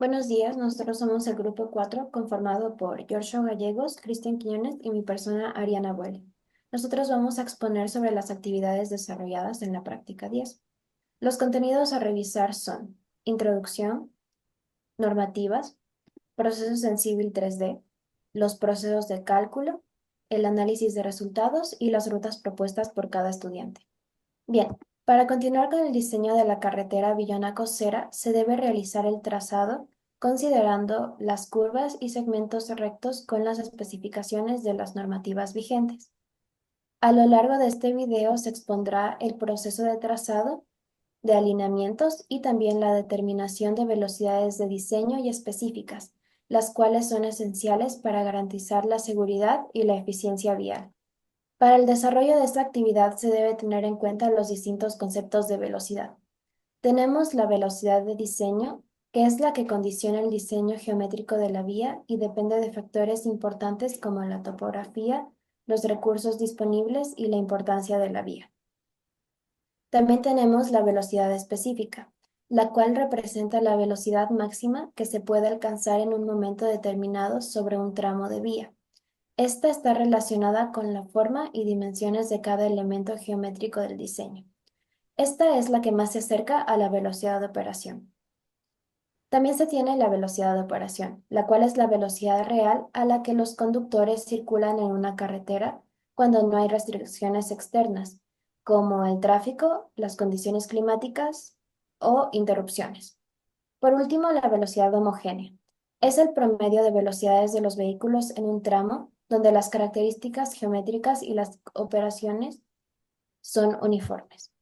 Buenos días, nosotros somos el grupo 4, conformado por Giorgio Gallegos, Cristian Quiñones y mi persona Ariana Buell. Nosotros vamos a exponer sobre las actividades desarrolladas en la práctica 10. Los contenidos a revisar son introducción, normativas, procesos en Civil 3D, los procesos de cálculo, el análisis de resultados y las rutas propuestas por cada estudiante. Bien, para continuar con el diseño de la carretera Villonaco-Cera, se debe realizar el trazado considerando las curvas y segmentos rectos con las especificaciones de las normativas vigentes. A lo largo de este video se expondrá el proceso de trazado, de alineamientos y también la determinación de velocidades de diseño y específicas, las cuales son esenciales para garantizar la seguridad y la eficiencia vial. Para el desarrollo de esta actividad se debe tener en cuenta los distintos conceptos de velocidad. Tenemos la velocidad de diseño, que es la que condiciona el diseño geométrico de la vía y depende de factores importantes como la topografía, los recursos disponibles y la importancia de la vía. También tenemos la velocidad específica, la cual representa la velocidad máxima que se puede alcanzar en un momento determinado sobre un tramo de vía. Esta está relacionada con la forma y dimensiones de cada elemento geométrico del diseño. Esta es la que más se acerca a la velocidad de operación. También se tiene la velocidad de operación, la cual es la velocidad real a la que los conductores circulan en una carretera cuando no hay restricciones externas, como el tráfico, las condiciones climáticas o interrupciones. Por último, la velocidad homogénea. Es el promedio de velocidades de los vehículos en un tramo donde las características geométricas y las operaciones son uniformes.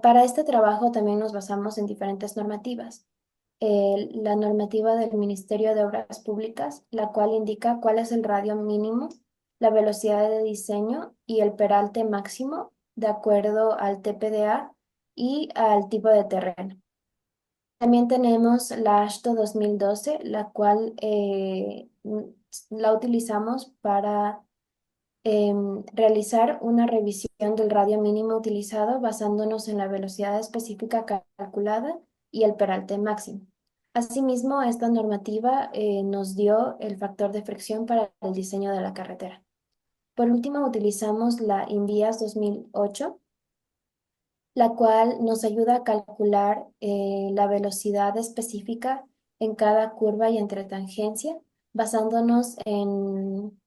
Para este trabajo también nos basamos en diferentes normativas. La normativa del Ministerio de Obras Públicas, la cual indica cuál es el radio mínimo, la velocidad de diseño y el peralte máximo de acuerdo al TPDA y al tipo de terreno. También tenemos la AASHTO 2012, la cual la utilizamos para realizar una revisión del radio mínimo utilizado basándonos en la velocidad específica calculada y el peralte máximo. Asimismo, esta normativa nos dio el factor de fricción para el diseño de la carretera. Por último, utilizamos la INVIAS 2008, la cual nos ayuda a calcular la velocidad específica en cada curva y entre tangencia, basándonos en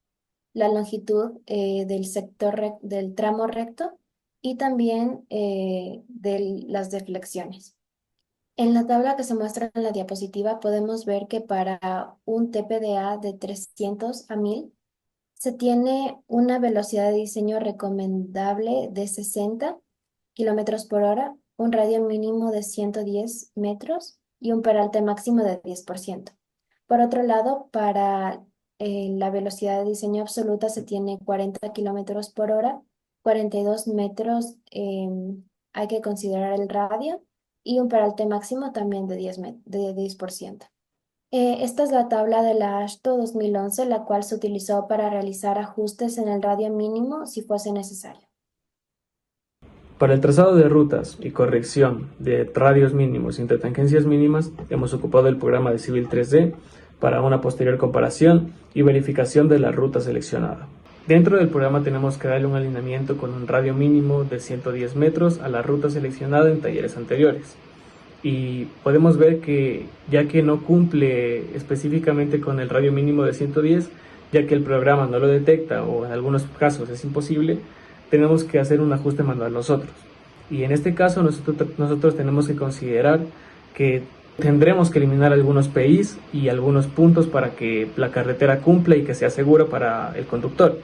la longitud del sector del tramo recto y también de las deflexiones. En la tabla que se muestra en la diapositiva podemos ver que para un TPDA de 300 a 1000 se tiene una velocidad de diseño recomendable de 60 kilómetros por hora, un radio mínimo de 110 metros y un peralte máximo de 10%. Por otro lado, para la velocidad de diseño absoluta se tiene 40 kilómetros por hora, 42 metros, hay que considerar el radio, y un peralte máximo también de 10%. Esta es la tabla de la AASHTO 2011, la cual se utilizó para realizar ajustes en el radio mínimo si fuese necesario. Para el trazado de rutas y corrección de radios mínimos y intertangencias mínimas, hemos ocupado el programa de Civil 3D para una posterior comparación y verificación de la ruta seleccionada. Dentro del programa tenemos que darle un alineamiento con un radio mínimo de 110 metros a la ruta seleccionada en talleres anteriores. Y podemos ver que ya que no cumple específicamente con el radio mínimo de 110, ya que el programa no lo detecta o en algunos casos es imposible, tenemos que hacer un ajuste manual nosotros. Y en este caso nosotros tenemos que considerar que tendremos que eliminar algunos PIs y algunos puntos para que la carretera cumpla y que sea segura para el conductor.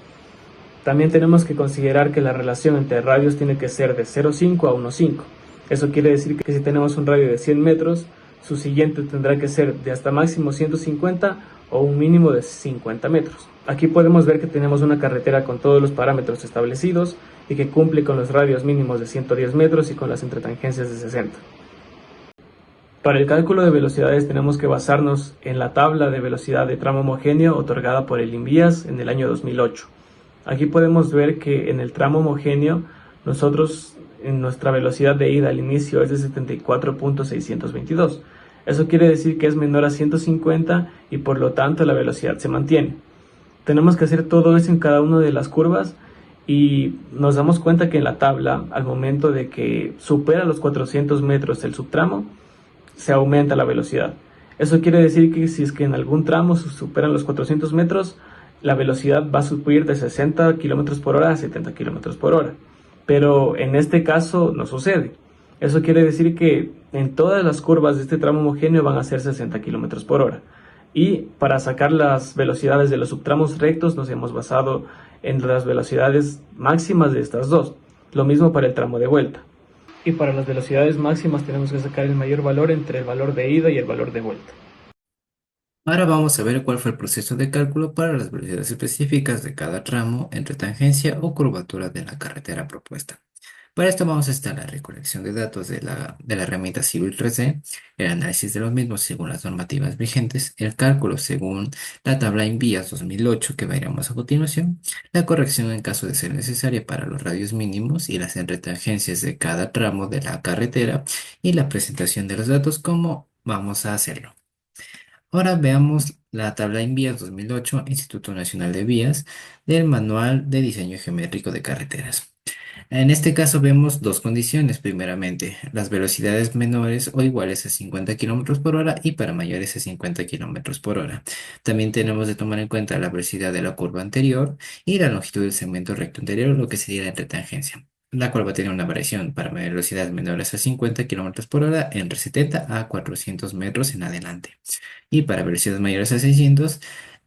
También tenemos que considerar que la relación entre radios tiene que ser de 0,5 a 1,5. Eso quiere decir que si tenemos un radio de 100 metros, su siguiente tendrá que ser de hasta máximo 150 o un mínimo de 50 metros. Aquí podemos ver que tenemos una carretera con todos los parámetros establecidos y que cumple con los radios mínimos de 110 metros y con las entretangencias de 60. Para el cálculo de velocidades tenemos que basarnos en la tabla de velocidad de tramo homogéneo otorgada por el INVIAS en el año 2008. Aquí podemos ver que en el tramo homogéneo nosotros en nuestra velocidad de ida al inicio es de 74.622. Eso quiere decir que es menor a 150 y por lo tanto la velocidad se mantiene. Tenemos que hacer todo eso en cada una de las curvas y nos damos cuenta que en la tabla, al momento de que supera los 400 metros el subtramo, se aumenta la velocidad. Eso quiere decir que si es que en algún tramo superan los 400 metros, la velocidad va a subir de 60 kilómetros por hora a 70 kilómetros por hora. Pero en este caso no sucede. Eso quiere decir que en todas las curvas de este tramo homogéneo van a ser 60 kilómetros por hora. Y para sacar las velocidades de los subtramos rectos nos hemos basado en las velocidades máximas de estas dos. Lo mismo para el tramo de vuelta. Y para las velocidades máximas tenemos que sacar el mayor valor entre el valor de ida y el valor de vuelta. Ahora vamos a ver cuál fue el proceso de cálculo para las velocidades específicas de cada tramo entre tangencia o curvatura de la carretera propuesta. Para esto vamos a estar la recolección de datos de la herramienta Civil 3D, el análisis de los mismos según las normativas vigentes, el cálculo según la tabla INVIAS 2008 que veremos a continuación, la corrección en caso de ser necesaria para los radios mínimos y las entretangencias de cada tramo de la carretera y la presentación de los datos como vamos a hacerlo. Ahora veamos la tabla INVIAS 2008, Instituto Nacional de Vías, del Manual de Diseño Geométrico de Carreteras. En este caso vemos dos condiciones. Primeramente, las velocidades menores o iguales a 50 kilómetros por hora y para mayores a 50 kilómetros por hora. También tenemos de tomar en cuenta la velocidad de la curva anterior y la longitud del segmento recto anterior, lo que sería la entretangencia, la cual va a tener una variación para velocidades menores a 50 kilómetros por hora entre 70 a 400 metros en adelante. Y para velocidades mayores a 600,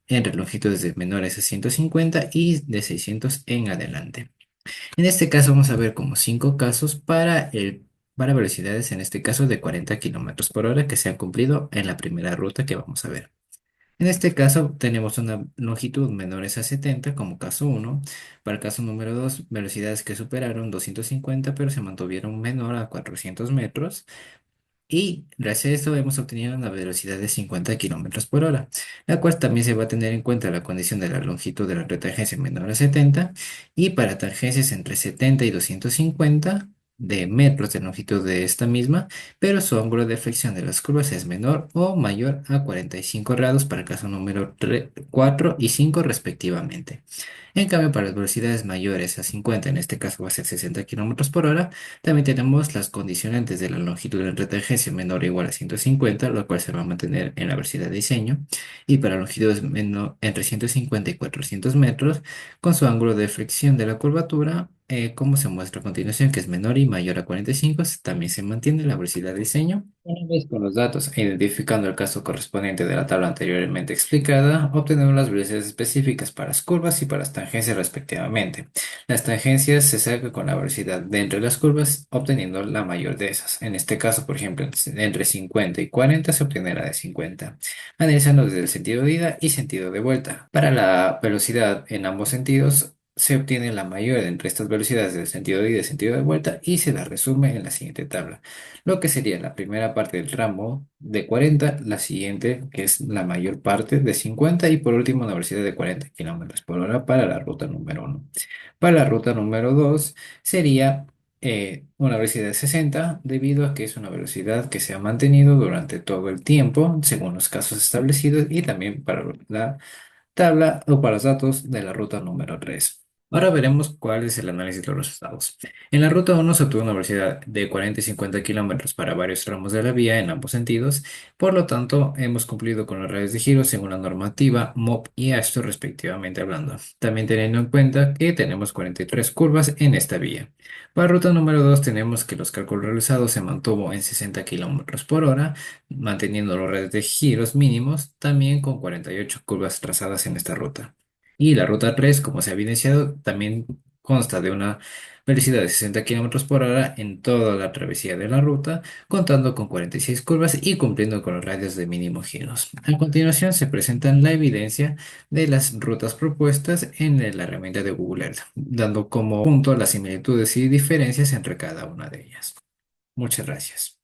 entre longitudes de menores a 150 y de 600 en adelante. En este caso vamos a ver como cinco casos para velocidades, en este caso de 40 kilómetros por hora que se han cumplido en la primera ruta que vamos a ver. En este caso tenemos una longitud menores a 70 como caso uno. Para el caso número 2, velocidades que superaron 250 pero se mantuvieron menor a 400 metros. Y gracias a esto hemos obtenido una velocidad de 50 kilómetros por hora, la cual también se va a tener en cuenta la condición de la longitud de la red tangencia menor a 70 y para tangencias entre 70 y 250 de metros de longitud de esta misma, pero su ángulo de flexión de las curvas es menor o mayor a 45 grados para el caso número 4 y 5 respectivamente. En cambio, para las velocidades mayores a 50, en este caso va a ser 60 kilómetros por hora, también tenemos las condicionantes de la longitud de tangencia menor o igual a 150, lo cual se va a mantener en la velocidad de diseño, y para longitudes entre 150 y 400 metros, con su ángulo de flexión de la curvatura, como se muestra a continuación, que es menor y mayor a 45, también se mantiene la velocidad de diseño. Una vez con los datos e identificando el caso correspondiente de la tabla anteriormente explicada, obtenemos las velocidades específicas para las curvas y para las tangencias respectivamente. Las tangencias se sacan con la velocidad de entre las curvas, obteniendo la mayor de esas. En este caso, por ejemplo, entre 50 y 40 se obtiene la de 50, analizando desde el sentido de ida y sentido de vuelta. Para la velocidad en ambos sentidos, se obtiene la mayor entre estas velocidades del sentido de ida y sentido de vuelta y se la resume en la siguiente tabla. Lo que sería la primera parte del tramo de 40, la siguiente que es la mayor parte de 50 y por último una velocidad de 40 kilómetros por hora para la ruta número uno. Para la ruta número 2 sería una velocidad de 60 debido a que es una velocidad que se ha mantenido durante todo el tiempo según los casos establecidos y también para la tabla o para los datos de la ruta número 3. Ahora veremos cuál es el análisis de los resultados. En la ruta 1 se obtuvo una velocidad de 40 y 50 kilómetros para varios tramos de la vía en ambos sentidos, por lo tanto hemos cumplido con los radios de giro según la normativa MOP y ASTO respectivamente hablando. También teniendo en cuenta que tenemos 43 curvas en esta vía. Para ruta número 2 tenemos que los cálculos realizados se mantuvo en 60 kilómetros por hora, manteniendo los radios de giros mínimos, también con 48 curvas trazadas en esta ruta. Y la ruta 3, como se ha evidenciado, también consta de una velocidad de 60 kilómetros por hora en toda la travesía de la ruta, contando con 46 curvas y cumpliendo con los radios de mínimo giros. A continuación se presenta la evidencia de las rutas propuestas en la herramienta de Google Earth, dando como punto las similitudes y diferencias entre cada una de ellas. Muchas gracias.